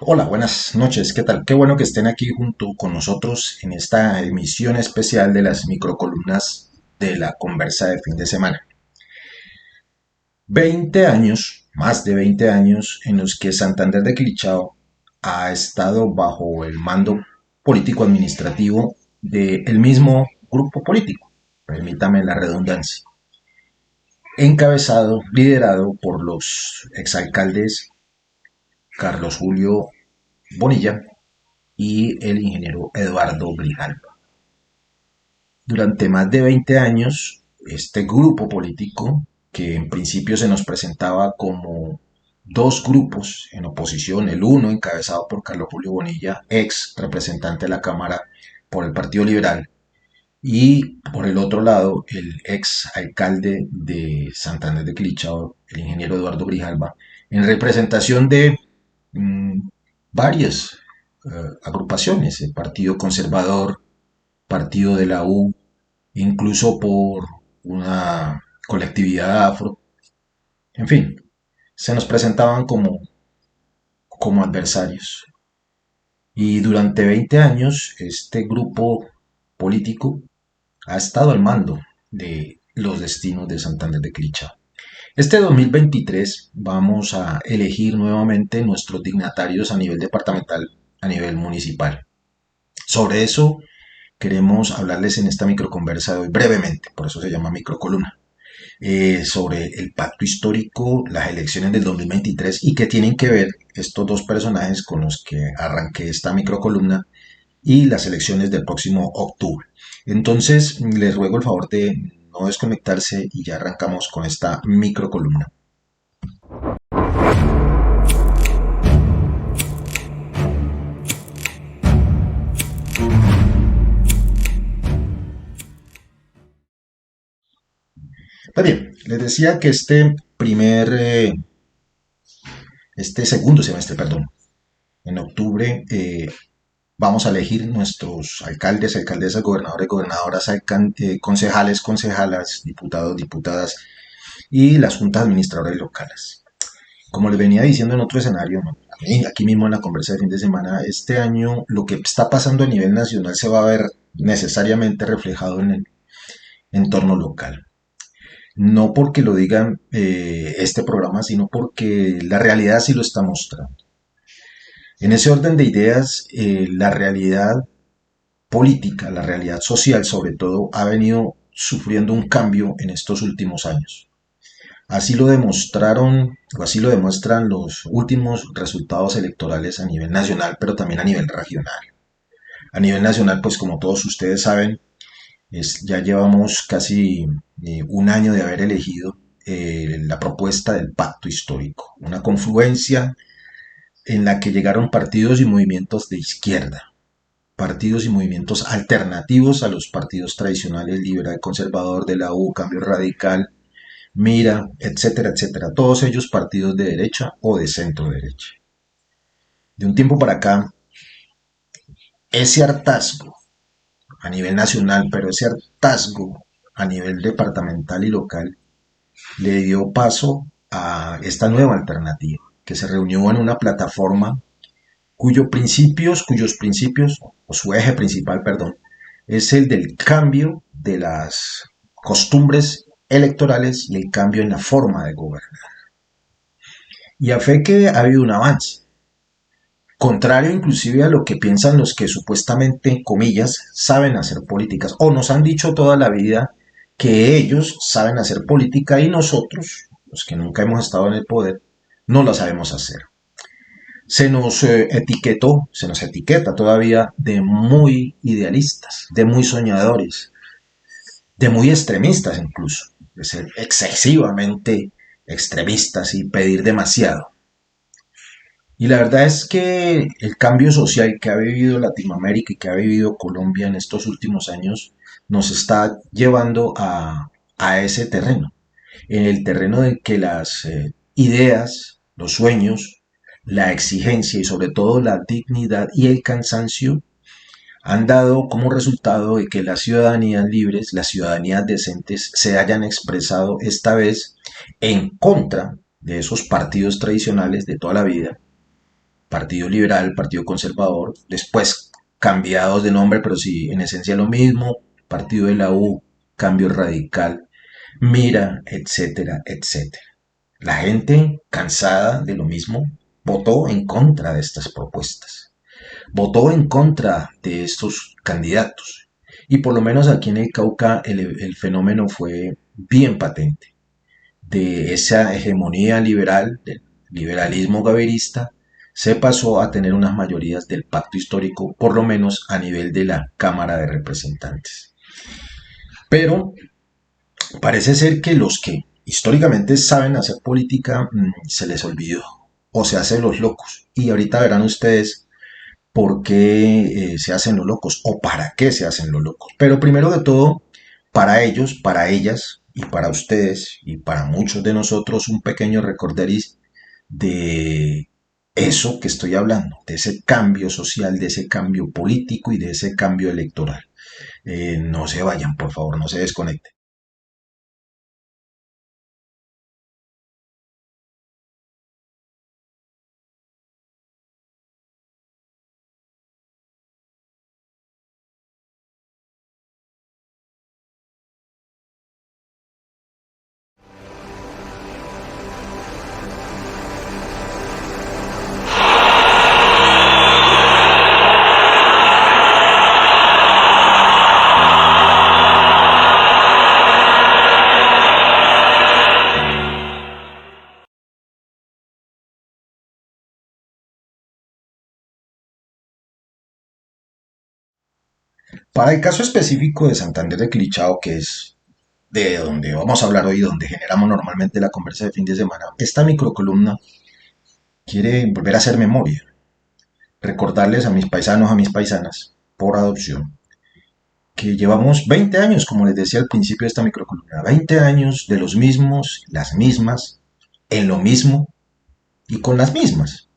Hola, buenas noches, ¿qué tal? Qué bueno que estén aquí junto con nosotros en esta emisión especial de las microcolumnas de la conversa de fin de semana. 20 años, más de 20 años, en los que Santander de Quilichao ha estado bajo el mando político-administrativo del mismo grupo político, permítame la redundancia, encabezado, liderado por los exalcaldes Carlos Julio Bonilla y el ingeniero Eduardo Grijalva. Durante más de 20 años, este grupo político, que en principio se nos presentaba como dos grupos en oposición, el uno encabezado por Carlos Julio Bonilla, ex representante de la Cámara por el Partido Liberal, y por el otro lado, el ex alcalde de Santander de Quilichao, el ingeniero Eduardo Grijalva, en representación de mmm, varias agrupaciones, el Partido Conservador, Partido de la U, incluso por una colectividad afro, en fin, se nos presentaban como adversarios. Y durante 20 años este grupo político ha estado al mando de los destinos de Santander de Quilichao. Este 2023 vamos a elegir nuevamente nuestros dignatarios a nivel departamental, a nivel municipal. Sobre eso queremos hablarles en esta microconversa de hoy brevemente, por eso se llama microcolumna, sobre el pacto histórico, las elecciones del 2023 y qué tienen que ver estos dos personajes con los que arranqué esta microcolumna y las elecciones del próximo octubre. Entonces, les ruego el favor de no desconectarse y ya arrancamos con esta microcolumna. Pues bien, les decía que este segundo semestre, perdón, en octubre, vamos a elegir nuestros alcaldes, alcaldesas, gobernadores, gobernadoras, concejales, concejalas, diputados, diputadas y las juntas administradoras locales. Como les venía diciendo en otro escenario, ¿no? Aquí mismo en la conversa de fin de semana, este año lo que está pasando a nivel nacional se va a ver necesariamente reflejado en el entorno local. No porque lo digan este programa, sino porque la realidad sí lo está mostrando. En ese orden de ideas, la realidad política, la realidad social sobre todo, ha venido sufriendo un cambio en estos últimos años. Así lo demostraron, o así lo demuestran los últimos resultados electorales a nivel nacional, pero también a nivel regional. A nivel nacional, pues como todos ustedes saben, ya llevamos casi un año de haber elegido la propuesta del pacto histórico, una confluencia en la que llegaron partidos y movimientos de izquierda, partidos y movimientos alternativos a los partidos tradicionales, liberal, conservador, de la U, cambio radical, Mira, etcétera, etcétera. Todos ellos partidos de derecha o de centro derecha. De un tiempo para acá, ese hartazgo a nivel nacional, pero ese hartazgo a nivel departamental y local, le dio paso a esta nueva alternativa, que se reunió en una plataforma cuyos principios, o su eje principal, perdón, es el del cambio de las costumbres electorales y el cambio en la forma de gobernar. Y a fe que ha habido un avance, contrario inclusive a lo que piensan los que supuestamente, comillas, saben hacer políticas, o nos han dicho toda la vida que ellos saben hacer política y nosotros, los que nunca hemos estado en el poder, no la sabemos hacer. Se nos etiqueta todavía de muy idealistas, de muy soñadores, de muy extremistas incluso, de ser excesivamente extremistas y pedir demasiado. Y la verdad es que el cambio social que ha vivido Latinoamérica y que ha vivido Colombia en estos últimos años nos está llevando a ese terreno, en el terreno de que las ideas, los sueños, la exigencia y sobre todo la dignidad y el cansancio han dado como resultado de que las ciudadanías libres, las ciudadanías decentes se hayan expresado esta vez en contra de esos partidos tradicionales de toda la vida Partido Liberal, Partido Conservador, después cambiados de nombre, pero sí, en esencia lo mismo, Partido de la U, Cambio Radical, Mira, etcétera, etcétera. La gente, cansada de lo mismo, votó en contra de estas propuestas, votó en contra de estos candidatos. Y por lo menos aquí en el Cauca el fenómeno fue bien patente de esa hegemonía liberal, del liberalismo gaverista, se pasó a tener unas mayorías del pacto histórico, por lo menos a nivel de la Cámara de Representantes. Pero parece ser que los que históricamente saben hacer política se les olvidó o se hacen los locos. Y ahorita verán ustedes por qué se hacen los locos o para qué se hacen los locos. Pero primero de todo, para ellos, para ellas y para ustedes y para muchos de nosotros un pequeño recorderis de eso que estoy hablando, de ese cambio social, de ese cambio político y de ese cambio electoral. No se vayan, por favor, no se desconecten. Para el caso específico de Santander de Quilichao, que es de donde vamos a hablar hoy, donde generamos normalmente la conversa de fin de semana, esta microcolumna quiere volver a hacer memoria, recordarles a mis paisanos, a mis paisanas, por adopción, que llevamos 20 años, como les decía al principio de esta microcolumna, 20 años de los mismos, las mismas, en lo mismo y con las mismas.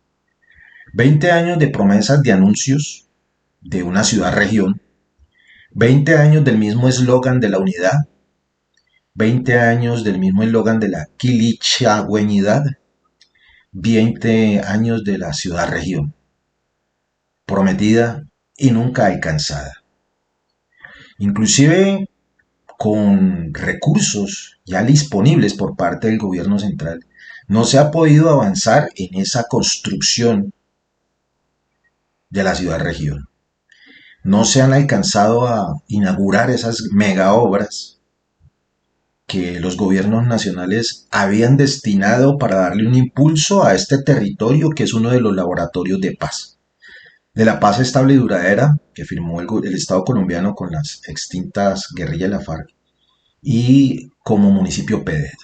20 años de promesas de anuncios de una ciudad-región, 20 años del mismo eslogan de la unidad, 20 años del mismo eslogan de la quilichagüeñidad, 20 años de la ciudad-región, prometida y nunca alcanzada. Inclusive con recursos ya disponibles por parte del gobierno central, no se ha podido avanzar en esa construcción de la ciudad-región. No se han alcanzado a inaugurar esas mega obras que los gobiernos nacionales habían destinado para darle un impulso a este territorio que es uno de los laboratorios de paz. De la paz estable y duradera que firmó el Estado colombiano con las extintas guerrillas de la FARC y como municipio PEDED.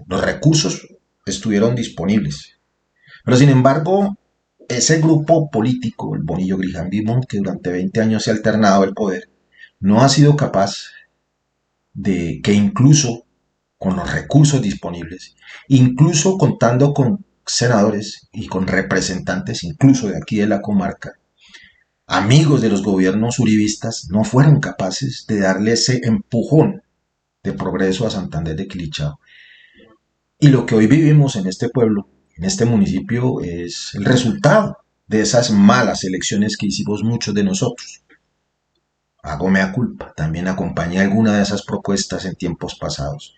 Los recursos estuvieron disponibles. Pero sin embargo, ese grupo político, el Bonillo Griján-Bimont, que durante 20 años se ha alternado el poder, no ha sido capaz de que incluso con los recursos disponibles, incluso contando con senadores y con representantes incluso de aquí de la comarca, amigos de los gobiernos uribistas, no fueron capaces de darle ese empujón de progreso a Santander de Quilichao. Y lo que hoy vivimos en este pueblo, en este municipio, es el resultado de esas malas elecciones que hicimos muchos de nosotros. Hago mea culpa, también acompañé alguna de esas propuestas en tiempos pasados.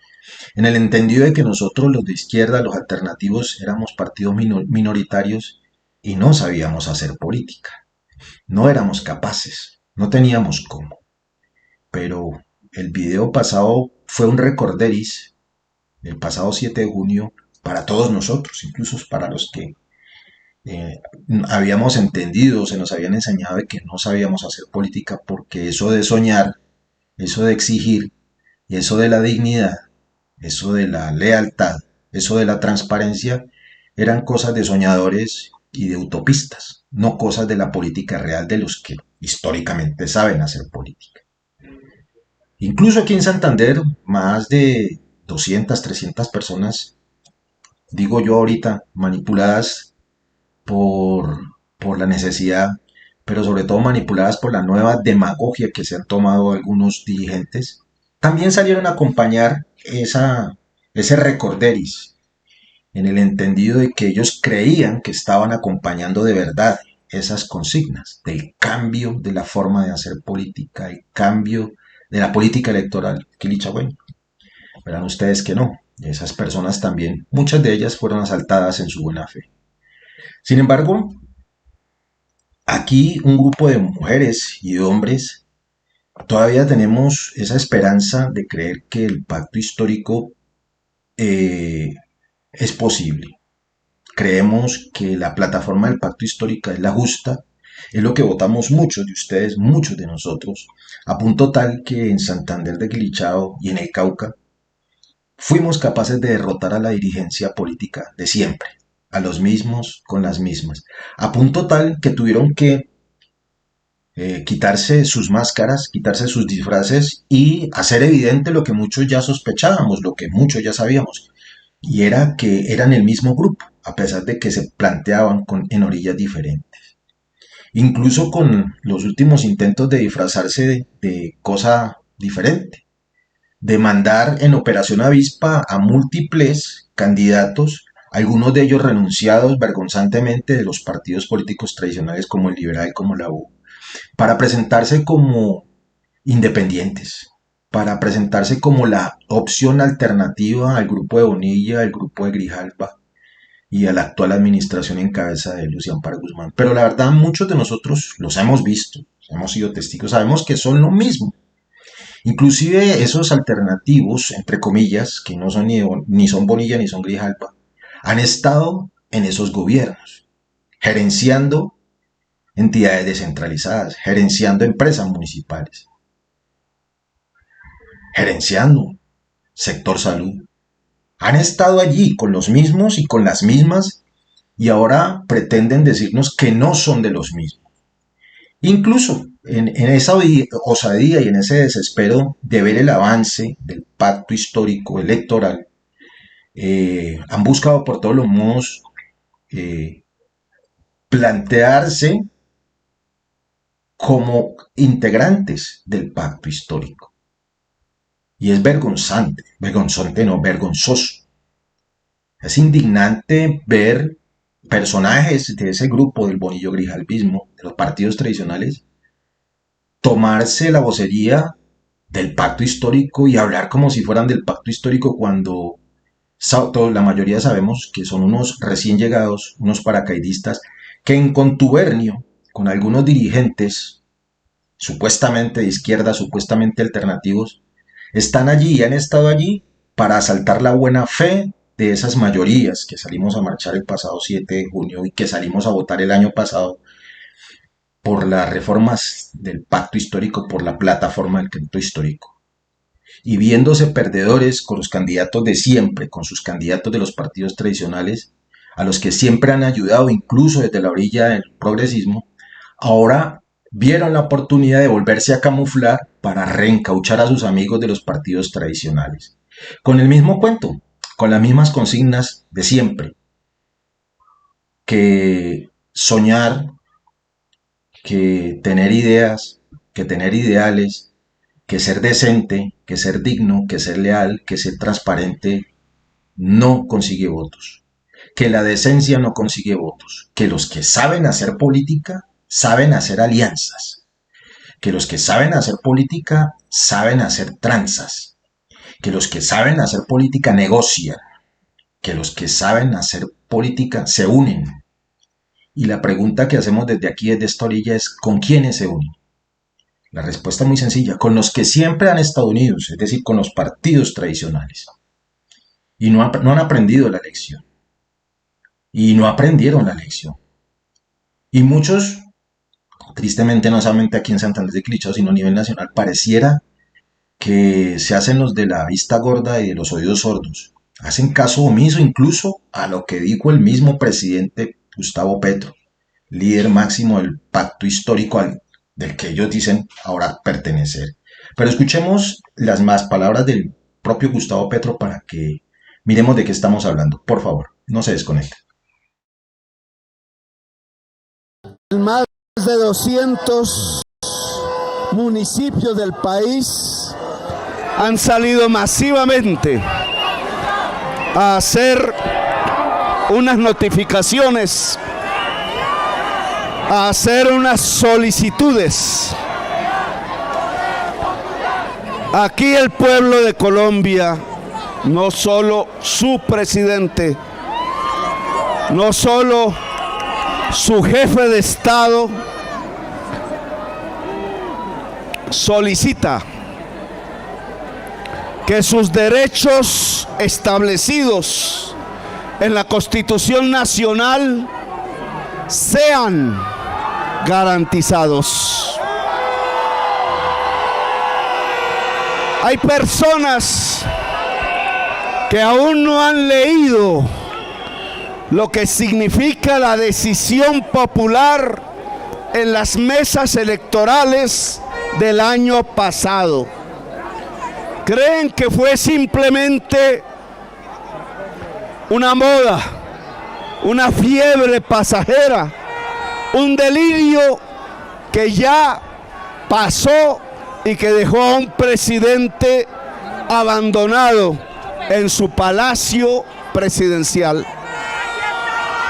En el entendido de que nosotros los de izquierda, los alternativos, éramos partidos minoritarios y no sabíamos hacer política. No éramos capaces, no teníamos cómo. Pero el video pasado fue un recorderis el pasado 7 de junio para todos nosotros, incluso para los que eh, habíamos entendido, se nos habían enseñado de que no sabíamos hacer política, porque eso de soñar, eso de exigir, y eso de la dignidad, eso de la lealtad, eso de la transparencia, eran cosas de soñadores y de utopistas, no cosas de la política real de los que históricamente saben hacer política. Incluso aquí en Santander, más de 200, 300 personas, digo yo ahorita, manipuladas por, por la necesidad, pero sobre todo manipuladas por la nueva demagogia que se han tomado algunos dirigentes, también salieron a acompañar ese recorderis en el entendido de que ellos creían que estaban acompañando de verdad esas consignas del cambio de la forma de hacer política, el cambio de la política electoral. Quilichagüey. Verán ustedes que no. Esas personas también, muchas de ellas fueron asaltadas en su buena fe. Sin embargo, aquí un grupo de mujeres y de hombres todavía tenemos esa esperanza de creer que el pacto histórico eh, es posible. Creemos que la plataforma del pacto histórico es la justa, es lo que votamos muchos de ustedes, muchos de nosotros, a punto tal que en Santander de Quilichao y en el Cauca fuimos capaces de derrotar a la dirigencia política de siempre, a los mismos con las mismas, a punto tal que tuvieron que quitarse sus máscaras, quitarse sus disfraces y hacer evidente lo que muchos ya sospechábamos, lo que muchos ya sabíamos, y era que eran el mismo grupo, a pesar de que se planteaban en orillas diferentes. Incluso con los últimos intentos de disfrazarse de cosa diferente, de mandar en Operación Avispa a múltiples candidatos, algunos de ellos renunciados vergonzantemente de los partidos políticos tradicionales como el Liberal, como la U, para presentarse como independientes, para presentarse como la opción alternativa al grupo de Bonilla, al grupo de Grijalva y a la actual administración en cabeza de Lucy Amparo Guzmán. Pero la verdad, muchos de nosotros los hemos visto, hemos sido testigos, sabemos que son lo mismo. Inclusive esos alternativos, entre comillas, que no son ni son Bonilla ni son Grijalva, han estado en esos gobiernos, gerenciando entidades descentralizadas, gerenciando empresas municipales, gerenciando sector salud. Han estado allí con los mismos y con las mismas y ahora pretenden decirnos que no son de los mismos. Incluso en esa osadía y en ese desespero de ver el avance del pacto histórico electoral, han buscado por todos los modos plantearse como integrantes del pacto histórico. Y es vergonzante no, vergonzoso. Es indignante ver personajes de ese grupo del Bonillo Grijalvismo, de los partidos tradicionales, tomarse la vocería del pacto histórico y hablar como si fueran del pacto histórico cuando la mayoría sabemos que son unos recién llegados, unos paracaidistas, que en contubernio con algunos dirigentes supuestamente de izquierda, supuestamente alternativos, están allí y han estado allí para asaltar la buena fe de esas mayorías que salimos a marchar el pasado 7 de junio y que salimos a votar el año pasado por las reformas del pacto histórico, por la plataforma del crédito histórico. Y viéndose perdedores con los candidatos de siempre, con sus candidatos de los partidos tradicionales, a los que siempre han ayudado, incluso desde la orilla del progresismo, ahora vieron la oportunidad de volverse a camuflar para reencauchar a sus amigos de los partidos tradicionales. Con el mismo cuento, con las mismas consignas de siempre, que soñar, que tener ideas, que tener ideales, que ser decente, que ser digno, que ser leal, que ser transparente, no consigue votos. Que la decencia no consigue votos. Que los que saben hacer política saben hacer alianzas. Que los que saben hacer política saben hacer tranzas. Que los que saben hacer política negocian. Que los que saben hacer política se unen. Y la pregunta que hacemos desde aquí, desde esta orilla, es ¿con quiénes se unen? La respuesta es muy sencilla, con los que siempre han estado unidos, es decir, con los partidos tradicionales. Y no han aprendido la lección. Y no aprendieron la lección. Y muchos, tristemente no solamente aquí en Santander de Quilichao, sino a nivel nacional, pareciera que se hacen los de la vista gorda y de los oídos sordos. Hacen caso omiso incluso a lo que dijo el mismo presidente Gustavo Petro, líder máximo del pacto histórico del que ellos dicen ahora pertenecer. Pero escuchemos las más palabras del propio Gustavo Petro para que miremos de qué estamos hablando. Por favor, no se desconecten. Más de 200 municipios del país han salido masivamente a hacer unas notificaciones, a hacer unas solicitudes. Aquí el pueblo de Colombia, no solo su presidente, no solo su jefe de Estado, solicita que sus derechos establecidos en la Constitución Nacional sean garantizados. Hay personas que aún no han leído lo que significa la decisión popular en las mesas electorales del año pasado. Creen que fue simplemente una moda, una fiebre pasajera, un delirio que ya pasó y que dejó a un presidente abandonado en su palacio presidencial.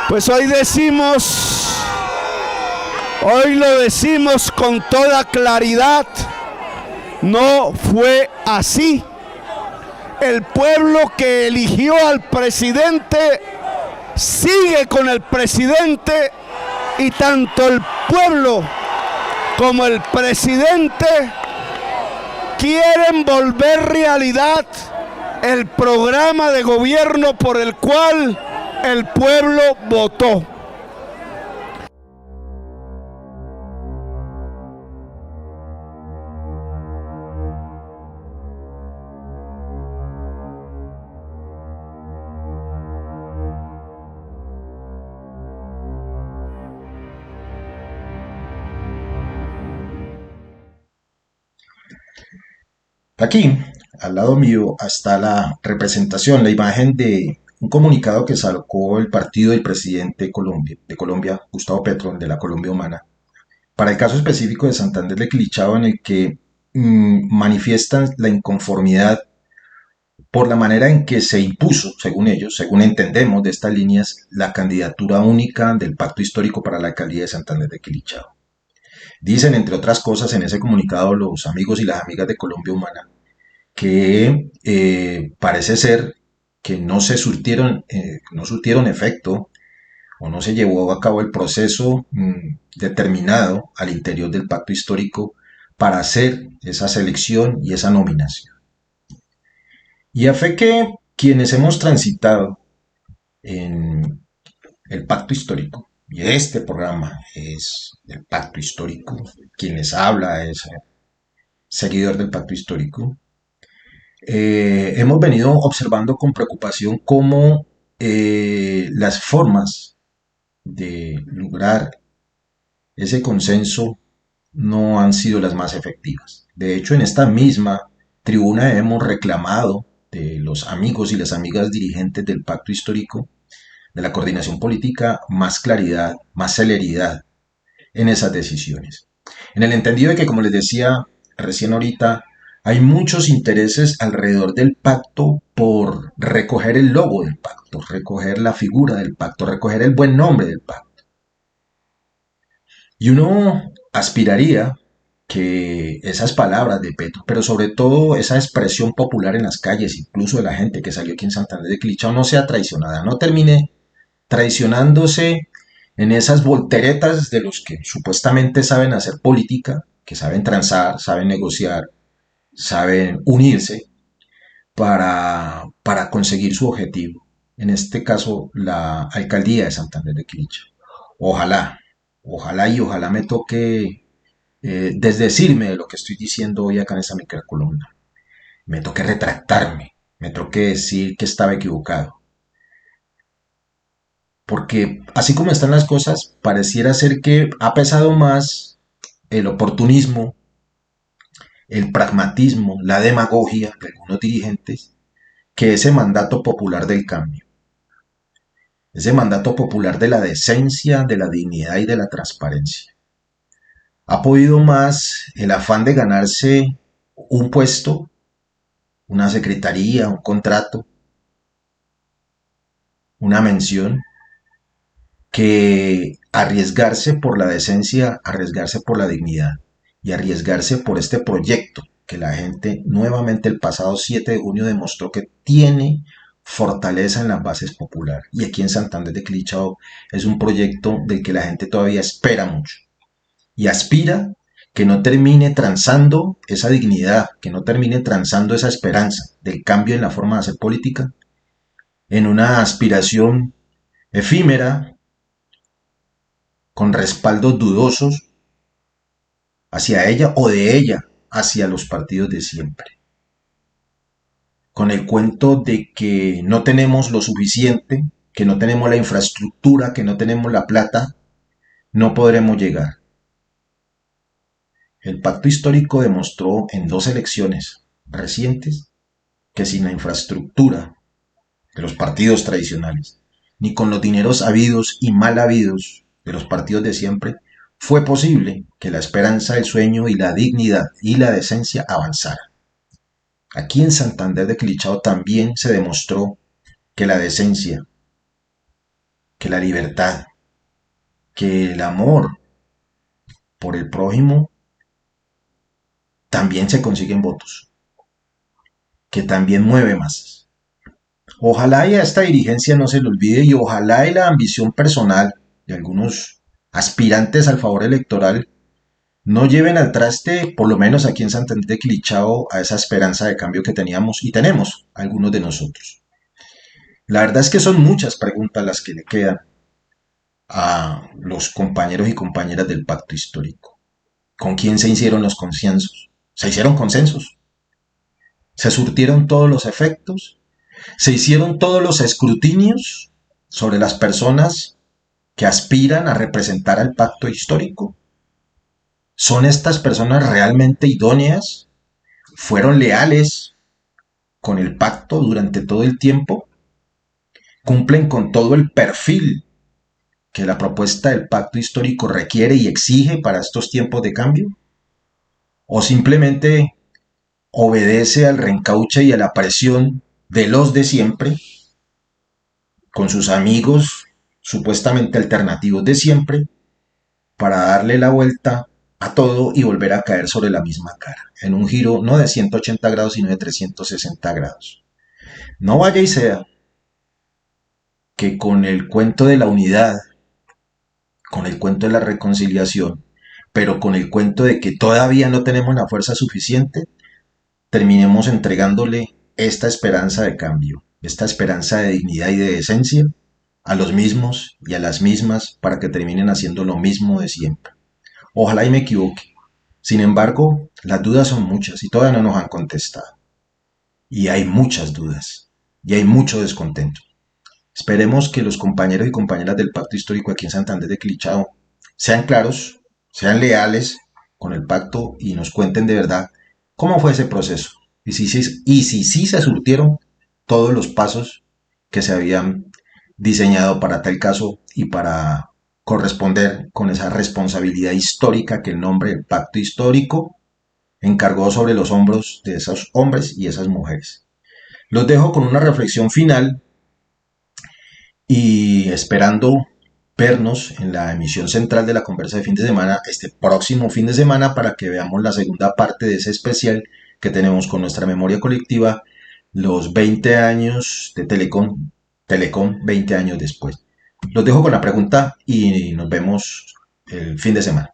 Pues hoy lo decimos con toda claridad, no fue así. El pueblo que eligió al presidente sigue con el presidente, y tanto el pueblo como el presidente quieren volver realidad el programa de gobierno por el cual el pueblo votó. Aquí, al lado mío, está la representación, la imagen de un comunicado que sacó el partido del presidente de Colombia, Gustavo Petro, de la Colombia Humana, para el caso específico de Santander de Quilichao, en el que manifiestan la inconformidad por la manera en que se impuso, según ellos, según entendemos de estas líneas, la candidatura única del pacto histórico para la alcaldía de Santander de Quilichao. Dicen, entre otras cosas, en ese comunicado los amigos y las amigas de Colombia Humana, que parece ser que no surtieron efecto, o no se llevó a cabo el proceso determinado al interior del pacto histórico para hacer esa selección y esa nominación. Y a fe que quienes hemos transitado en el pacto histórico, y este programa es el pacto histórico, quien les habla es seguidor del pacto histórico, hemos venido observando con preocupación cómo las formas de lograr ese consenso no han sido las más efectivas. De hecho, en esta misma tribuna hemos reclamado de los amigos y las amigas dirigentes del pacto histórico, de la coordinación política, más claridad, más celeridad en esas decisiones. En el entendido de que, como les decía recién ahorita, hay muchos intereses alrededor del pacto por recoger el logo del pacto, recoger la figura del pacto, recoger el buen nombre del pacto. Y uno aspiraría que esas palabras de Petro, pero sobre todo esa expresión popular en las calles, incluso de la gente que salió aquí en Santander de Quilichao, no sea traicionada, no termine traicionándose en esas volteretas de los que supuestamente saben hacer política, que saben transar, saben negociar, saben unirse para conseguir su objetivo. En este caso, la alcaldía de Santander de Quilichao. Ojalá me toque desdecirme de lo que estoy diciendo hoy acá en esta microcolumna. Me toque retractarme, me toque decir que estaba equivocado. Porque así como están las cosas, pareciera ser que ha pesado más el oportunismo, el pragmatismo, la demagogia de algunos dirigentes, que ese mandato popular del cambio. Ese mandato popular de la decencia, de la dignidad y de la transparencia. Ha podido más el afán de ganarse un puesto, una secretaría, un contrato, una mención, que arriesgarse por la decencia, arriesgarse por la dignidad y arriesgarse por este proyecto que la gente nuevamente el pasado 7 de junio demostró que tiene fortaleza en las bases populares. Y aquí en Santander de Quilichao es un proyecto del que la gente todavía espera mucho y aspira que no termine transando esa dignidad, que no termine transando esa esperanza del cambio en la forma de hacer política en una aspiración efímera, con respaldos dudosos hacia ella o de ella hacia los partidos de siempre. Con el cuento de que no tenemos lo suficiente, que no tenemos la infraestructura, que no tenemos la plata, no podremos llegar. El pacto histórico demostró en 2 elecciones recientes que sin la infraestructura de los partidos tradicionales, ni con los dineros habidos y mal habidos de los partidos de siempre, fue posible que la esperanza, el sueño y la dignidad y la decencia avanzaran. Aquí en Santander de Quilichao también se demostró que la decencia, que la libertad, que el amor por el prójimo también se consiguen votos, que también mueve masas. Ojalá y a esta dirigencia no se le olvide y ojalá y la ambición personal de algunos aspirantes al favor electoral no lleven al traste, por lo menos aquí en Santander de Quilichao, a esa esperanza de cambio que teníamos y tenemos algunos de nosotros. La verdad es que son muchas preguntas las que le quedan a los compañeros y compañeras del pacto histórico. ¿Con quién se hicieron los consensos? Se hicieron consensos. Se surtieron todos los efectos. Se hicieron todos los escrutinios sobre las personas que aspiran a representar al pacto histórico. ¿Son estas personas realmente idóneas? ¿Fueron leales con el pacto durante todo el tiempo? ¿Cumplen con todo el perfil que la propuesta del pacto histórico requiere y exige para estos tiempos de cambio? ¿O simplemente obedece al reencauche y a la presión de los de siempre, con sus amigos supuestamente alternativos de siempre, para darle la vuelta a todo y volver a caer sobre la misma cara, en un giro no de 180 grados, sino de 360 grados? No vaya y sea que con el cuento de la unidad, con el cuento de la reconciliación, pero con el cuento de que todavía no tenemos la fuerza suficiente, terminemos entregándole esta esperanza de cambio, esta esperanza de dignidad y de decencia a los mismos y a las mismas para que terminen haciendo lo mismo de siempre. Ojalá y me equivoque. Sin embargo, las dudas son muchas y todavía no nos han contestado. Y hay muchas dudas y hay mucho descontento. Esperemos que los compañeros y compañeras del pacto histórico aquí en Santander de Quilichao sean claros, sean leales con el pacto y nos cuenten de verdad cómo fue ese proceso y si sí se surtieron todos los pasos que se habían diseñado para tal caso y para corresponder con esa responsabilidad histórica que el nombre del pacto histórico encargó sobre los hombros de esos hombres y esas mujeres. Los dejo con una reflexión final y esperando vernos en la emisión central de la conversa de fin de semana este próximo fin de semana para que veamos la segunda parte de ese especial que tenemos con nuestra memoria colectiva, los 20 años de Telecom 20 años después. Los dejo con la pregunta y nos vemos el fin de semana.